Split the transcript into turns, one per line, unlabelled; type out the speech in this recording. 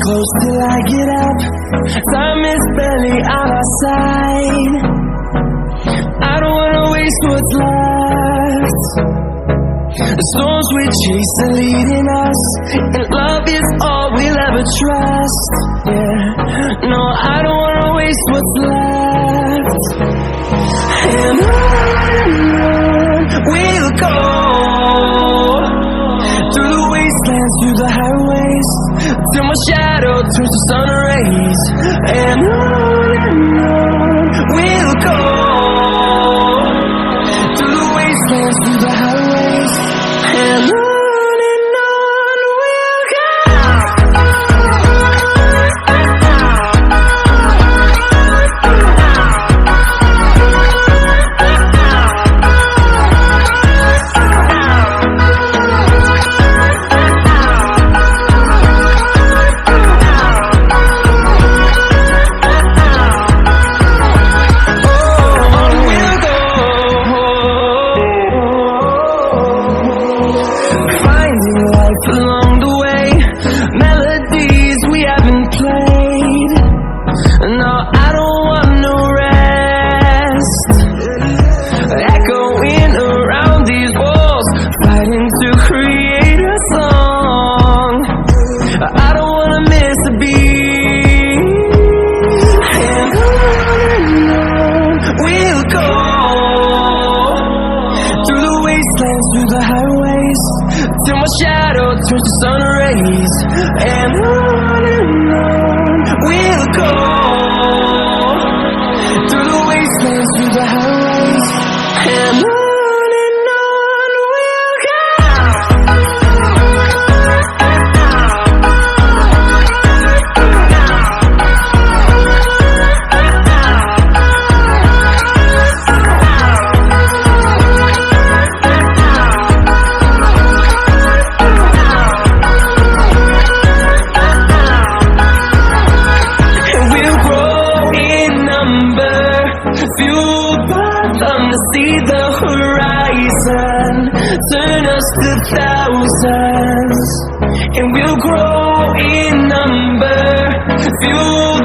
close till I get up. Time is barely on our side. I don't wanna waste what's left. The storms we chase are leading us, and love is all we'll ever trust. Yeah, no, I don't wanna waste what's left. And on we'll go, through the wastelands, through the highways, till my shadow turns to sun rays. And on we'll go, through the wastelands, through the highways, and on we'll go. Along the way, melodies we haven't played. No, I don't want no rest. Echoing around these walls, fighting to create a song. I don't wanna miss a beat. And on we'll go, through the wastelands, through the highways, till my shadow turns to sun rays. And on we'll go, through the wastelands, through the highways, and on we'll go. Fueled by them to see the horizon, turn us to thousands, and we'll grow in number. Fueled